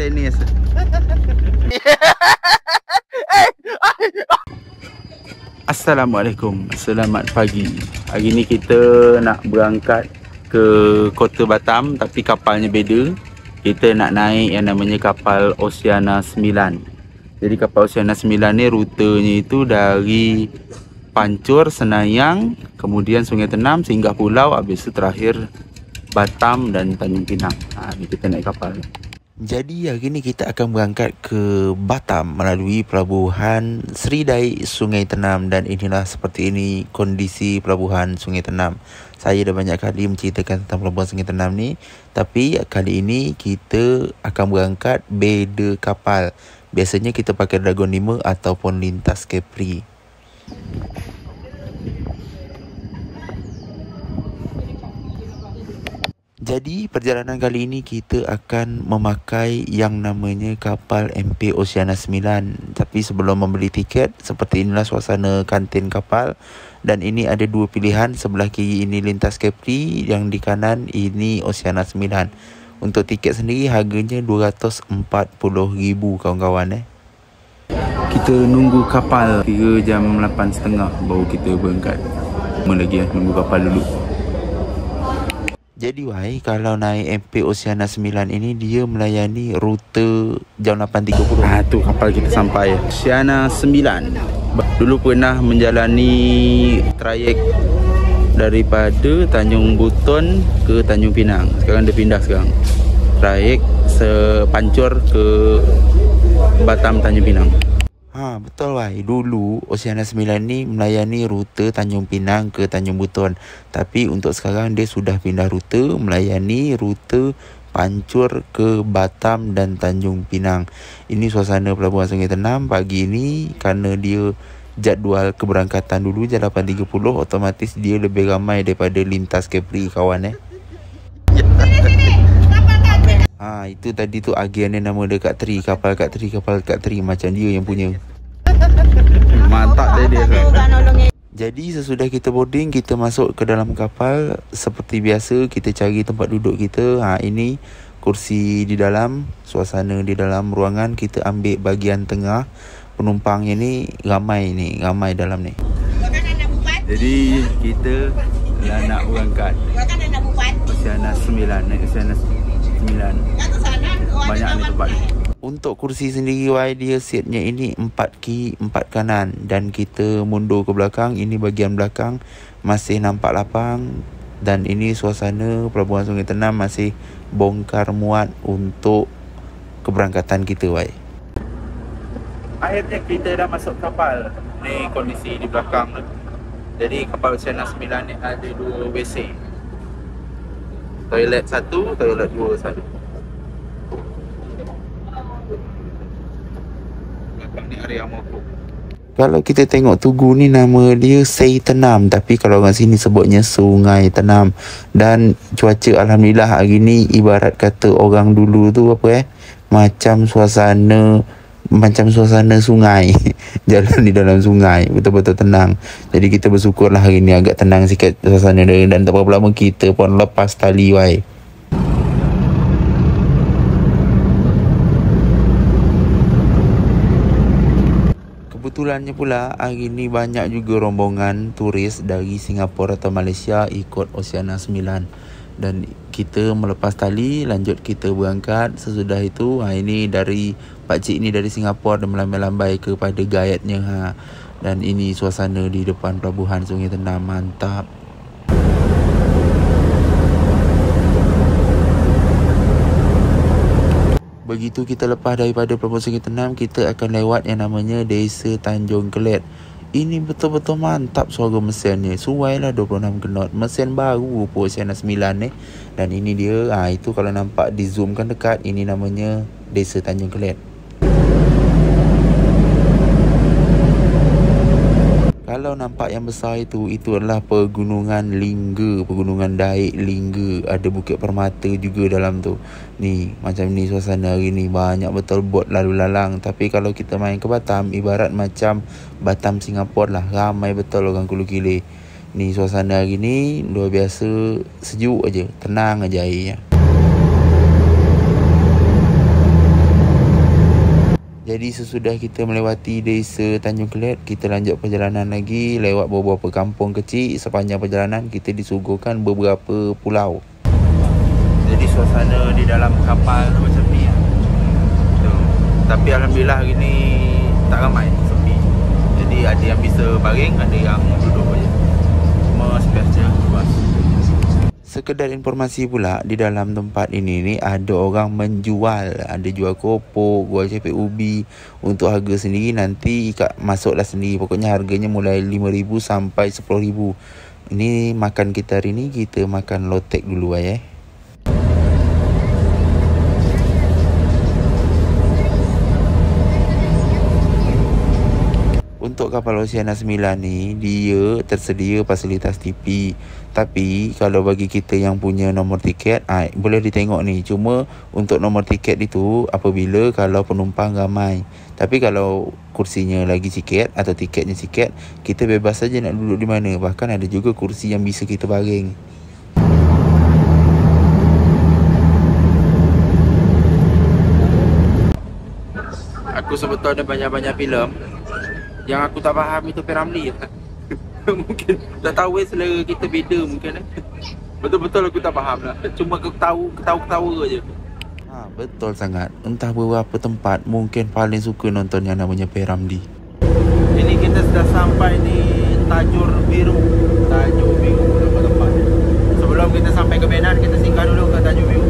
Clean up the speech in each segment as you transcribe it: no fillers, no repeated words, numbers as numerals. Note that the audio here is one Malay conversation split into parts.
tenis. Assalamualaikum, selamat pagi. Hari ni kita nak berangkat ke Kota Batam, tapi kapalnya beza. Kita nak naik yang namanya kapal Oceana 9. Jadi kapal Oceana 9 ni rutenya itu dari Pancur, Senayang, kemudian Sungai Tenam, singgah pulau, habis itu terakhir Batam dan Tanjung Pinang. Ni kita naik kapal. Jadi hari ni kita akan berangkat ke Batam melalui pelabuhan Seri Dai Sungai Tenam, dan inilah seperti ini kondisi pelabuhan Sungai Tenam. Saya dah banyak kali menceritakan tentang pelabuhan Sungai Tenam ni, tapi kali ini kita akan berangkat beda kapal. Biasanya kita pakai Dragon 5 ataupun lintas Capri. Jadi perjalanan kali ini kita akan memakai yang namanya kapal MP Oceana 9. Tapi sebelum membeli tiket, seperti inilah suasana kantin kapal. Dan ini ada dua pilihan, sebelah kiri ini lintas Capri, yang di kanan ini Oceana 9. Untuk tiket sendiri harganya RM240,000 kawan-kawan. Kita nunggu kapal kira jam 8.30 baru kita berangkat. Lagi nunggu kapal dulu. Jadi kalau naik MP Oceana 9 ini, dia melayani rute jam 8.30. Tu kapal kita sampai Oceana 9. Dulu pernah menjalani trayek daripada Tanjung Buton ke Tanjung Pinang. Sekarang dia pindah sekarang. Trayek Pancur ke Batam Tanjung Pinang. Betul dulu Oceana 9 ni melayani rute Tanjung Pinang ke Tanjung Buton. Tapi untuk sekarang dia sudah pindah rute, melayani rute Pancur ke Batam dan Tanjung Pinang. Ini suasana pelabuhan Sungai Tenam pagi ni. Kerana dia jadual keberangkatan dulu jam 8.30, otomatis dia lebih ramai daripada lintas Capri kawan. Itu tadi tu agen dia, nama dia Kak Tri. Kapal Kak Tri macam dia yang punya. Mantap dia. Jadi sesudah kita boarding, kita masuk ke dalam kapal. Seperti biasa kita cari tempat duduk kita. Ini kursi di dalam, suasana di dalam ruangan. Kita ambil bahagian tengah. Penumpangnya ni ramai dalam ni. Jadi kita dah nak berangkat Oceana 9. Naik Oceana 9. Banyak ni tempat ni. Untuk kursi sendiri dia setnya ini 4 kiri 4 kanan. Dan kita mundur ke belakang, ini bahagian belakang masih nampak lapang. Dan ini suasana pelabuhan Sungai Tenam masih bongkar muat untuk keberangkatan kita. Akhirnya kita dah masuk kapal. Ni kondisi di belakang tu. Jadi kapal Oceana 9 ni ada 2 WC. Toilet 1, toilet 2 satu. Belakang ni area mokok. Kalau kita tengok tugu ni, nama dia Sei Tenam, tapi kalau orang sini sebutnya Sungai Tenam. Dan cuaca alhamdulillah hari ni ibarat kata orang dulu tu macam suasana sungai. Jalan di dalam sungai, betul-betul tenang. Jadi kita bersyukurlah hari ni agak tenang sikit suasana dia. Dan tak berapa lama kita pun lepas tali Kebetulannya pula hari ni banyak juga rombongan turis dari Singapura atau Malaysia ikut Oceana 9. Dan kita melepas tali, lanjut kita berangkat. Sesudah itu ini dari pakcik ni dari Singapura, dan melambai-lambai kepada guide-nya. Dan ini suasana di depan pelabuhan Sungai Tenam. Mantap. Begitu kita lepas daripada pelabuhan Sungai Tenam, kita akan lewat yang namanya Desa Tanjung Kelet. Ini betul-betul mantap suara mesinnya. Suailah 26 knot. Mesin baru pun Oceana 9 ni. Dan ini dia. Itu kalau nampak di zoomkan dekat, ini namanya Desa Tanjung Kelet. Kalau nampak yang besar itu adalah Pegunungan Lingga, Pegunungan Daik Lingga. Ada Bukit Permata juga dalam tu. Ni macam ni suasana hari ni. Banyak betul bot lalu lalang. Tapi kalau kita main ke Batam, ibarat macam Batam Singapura lah. Ramai betul orang Kulu Kile. Ni suasana hari ni luar biasa, sejuk aja, tenang aja airnya. Jadi sesudah kita melewati desa Tanjung Kelet, kita lanjut perjalanan lagi lewat beberapa kampung kecil. Sepanjang perjalanan kita disuguhkan beberapa pulau. Jadi suasana di dalam kapal tu macam ni lah. Tapi alhamdulillah hari ni tak ramai, sepi. Jadi ada yang bisa baring, ada yang duduk je. Cuma space je luas. Sekedar informasi pula, di dalam tempat ini ni ada orang menjual. Ada jual keropok, jual cepek ubi. Untuk harga sendiri nanti Kak masuklah sendiri. Pokoknya harganya mulai 5,000 sampai 10,000. Ini makan kita hari ni, kita makan lotek dulu ya. Untuk kapal Oceania 9 ni, dia tersedia fasilitas TV. Tapi kalau bagi kita yang punya nombor tiket, boleh ditengok ni. Cuma untuk nombor tiket itu apabila kalau penumpang ramai. Tapi kalau kursinya lagi sikit atau tiketnya sikit, kita bebas saja nak duduk di mana. Bahkan ada juga kursi yang bisa kita baring. Aku sebetulnya ada banyak-banyak filem yang aku tak faham itu P.Ramlee. Mungkin tak tahu selera kita beda mungkin. Betul-betul aku tak faham lah. Cuma aku ketawa je. Betul sangat. Entah beberapa tempat mungkin paling suka nonton yang namanya P.Ramlee. Ini kita sudah sampai di Tajur Biru. Tajur Biru tempat-tempat. Sebelum kita sampai ke Benan, kita singgah dulu ke Tajur Biru.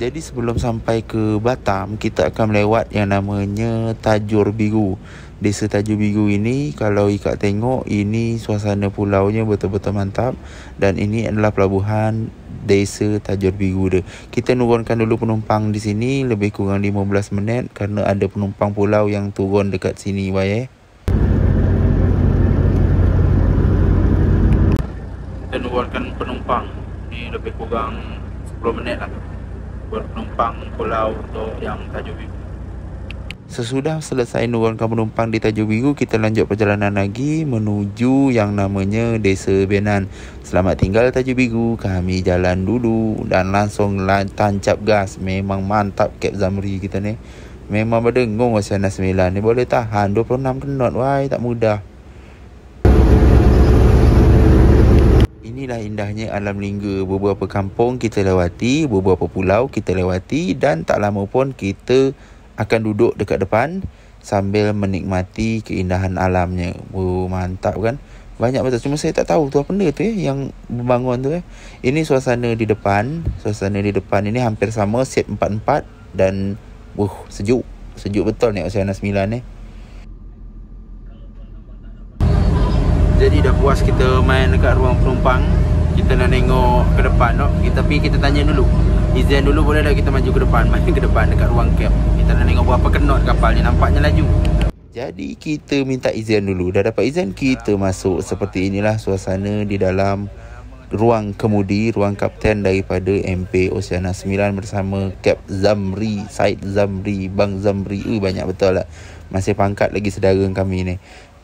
Jadi sebelum sampai ke Batam, kita akan melewat yang namanya Tajur Biru. Desa Tajur Biru ini, kalau Ika tengok, ini suasana pulaunya betul-betul mantap. Dan ini adalah pelabuhan Desa Tajur Biru dia. Kita nurunkan dulu penumpang di sini lebih kurang 15 minit kerana ada penumpang pulau yang turun dekat sini Kita nurunkan penumpang ni lebih kurang 10 minit lah buat penumpang pulau untuk yang Tajur Biru. Sesudah selesai nurunkan penumpang di Tajur Biru, kita lanjut perjalanan lagi menuju yang namanya Desa Benan. Selamat tinggal Tajur Biru, kami jalan dulu dan langsung tancap gas. Memang mantap Kap Zamri kita ni. Memang berdengung Oceania 9 ni, boleh tahan 26 knot, wah tak mudah. Inilah indahnya alam lingga. Beberapa kampung kita lewati, beberapa pulau kita lewati dan tak lama pun kita akan duduk dekat depan sambil menikmati keindahan alamnya. Mantap kan? Banyak betul. Cuma saya tak tahu tu apa benda tu yang membangun tu Ini suasana di depan. Suasana di depan ini hampir sama, set 4-4 dan sejuk. Sejuk betul ni Oceania 9 ni. Jadi dah puas kita main dekat ruang penumpang. Kita nak tengok ke depan tapi kita tanya dulu. Izin dulu boleh tak kita maju ke depan, main ke depan dekat ruang kap. Kita nak tengok berapa knot kapal ni, nampaknya laju. Jadi kita minta izin dulu. Dah dapat izin, kita masuk. Seperti inilah suasana di dalam ruang kemudi, ruang kapten daripada MP Oceania 9 bersama Kap Zamri, Said Zamri, Bang Zamri. Banyak betul lah. Masih pangkat lagi saudara kami ni.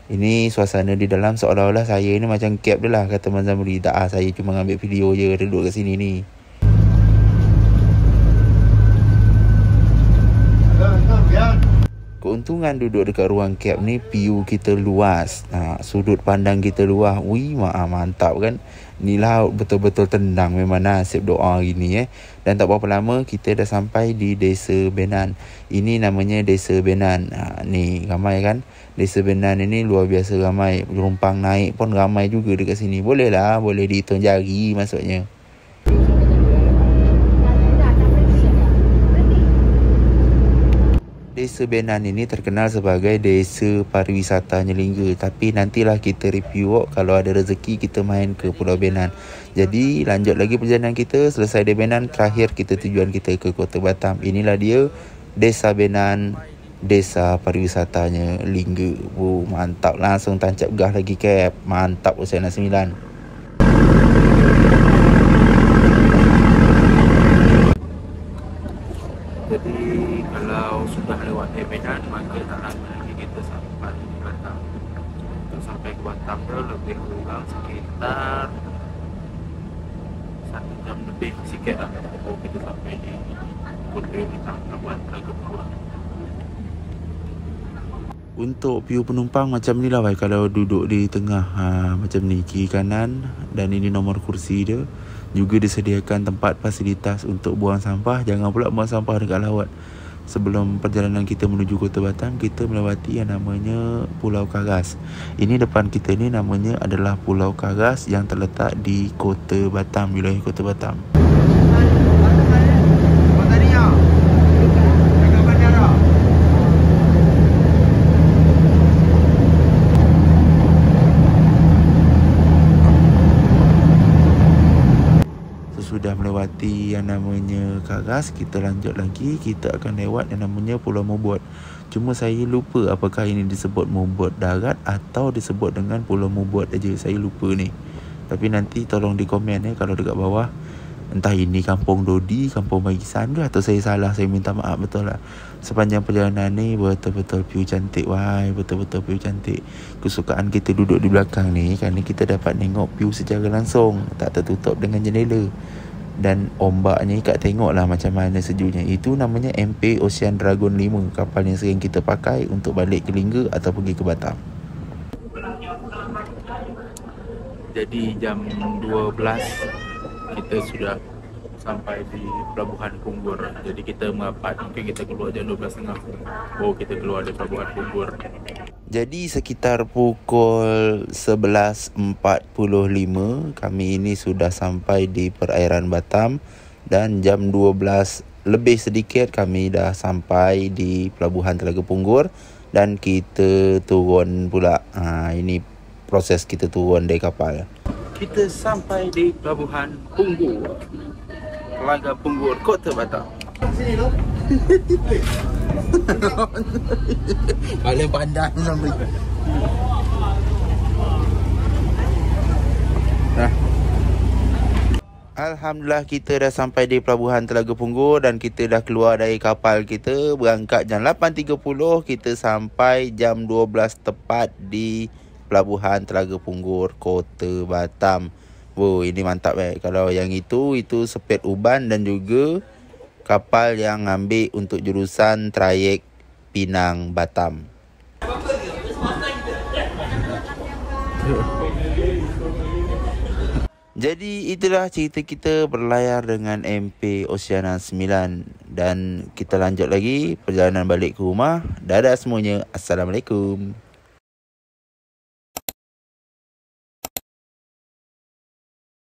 Ini suasana di dalam seolah-olah saya ni macam Kap dia lah, kata Bang Zamri. Tak saya cuma ambil video je, duduk kat sini ni. Keuntungan duduk dekat ruang kap ni, view kita luas. Sudut pandang kita luas. Mantap kan? Ni laut betul-betul tenang. Memang nasib doa hari ni Dan tak berapa lama kita dah sampai di Desa Benan. Ini namanya Desa Benan. Ni ramai kan? Desa Benan ini luar biasa ramai. Penumpang naik pun ramai juga dekat sini. Boleh dihitung jari maksudnya. Desa Benan ini terkenal sebagai desa pariwisatanya lingga. Tapi nantilah kita review kalau ada rezeki kita main ke Pulau Benan. Jadi lanjut lagi perjalanan kita. Selesai di Benan, terakhir tujuan kita ke Kota Batam. Inilah dia Desa Benan, desa pariwisatanya lingga. Mantap, langsung tancap gas lagi Kap. Mantap Oceania 9. Jadi kalau sudah lewat Benan, maka tak lama lagi kita sampai di Batam. Untuk sampai ke Batam tu lebih kurang sekitar 1 jam lebih sikit lah. Baru kita sampai di Kota Batam, Labuan Telaga Puan. Untuk view penumpang macam ni lah Wai. Kalau duduk di tengah macam ni, kiri kanan, dan ini nomor kursi dia. Juga disediakan tempat fasilitas untuk buang sampah. Jangan pula buang sampah dekat laut. Sebelum perjalanan kita menuju Kota Batam, kita melewati yang namanya Pulau Karas. Ini depan kita ni namanya adalah Pulau Karas yang terletak di Kota Batam, wilayah Kota Batam. Sudah melewati yang namanya Karas, kita lanjut lagi. Kita akan lewat yang namanya Pulau Mubot. Cuma saya lupa apakah ini disebut Mubot Darat atau disebut dengan Pulau Mubot aja. Saya lupa ni. Tapi nanti tolong di komen kalau dekat bawah. Entah ini Kampung Dodi, Kampung Bagisan ke, atau saya salah, saya minta maaf betul lah. Sepanjang perjalanan ni betul-betul view cantik Wai. Betul-betul view cantik. Kesukaan kita duduk di belakang ni kerana kita dapat tengok view secara langsung, tak tertutup dengan jendela. Dan ombaknya Kak tengok lah macam mana sejuknya. Itu namanya MP Ocean Dragon 5, kapal yang sering kita pakai untuk balik ke Lingga atau pergi ke Batam. Jadi jam 12 kita sudah sampai di Pelabuhan Punggur. Jadi kita merapat, mungkin kita keluar jam 12.30. Oh, kita keluar dari Pelabuhan Punggur. Jadi sekitar pukul 11.45 kami ini sudah sampai di perairan Batam. Dan jam 12 lebih sedikit kami dah sampai di Pelabuhan Telaga Punggur. Dan kita turun pula. Ini proses kita turun dari kapal. Kita sampai di Pelabuhan Punggur, Telaga Punggur, Kota Batam. Sini tu. Paling pandai sampai. Alhamdulillah kita dah sampai di Pelabuhan Telaga Punggur dan kita dah keluar dari kapal kita. Berangkat jam 8.30, kita sampai jam 12 tepat di Pelabuhan Telaga Punggur, Kota Batam. Wow, ini mantap Kalau yang itu Sepet Uban dan juga kapal yang ambil untuk jurusan trayek Pinang Batam. Jadi itulah cerita kita berlayar dengan MP Oceania 9. Dan kita lanjut lagi perjalanan balik ke rumah. Dadah semuanya. Assalamualaikum.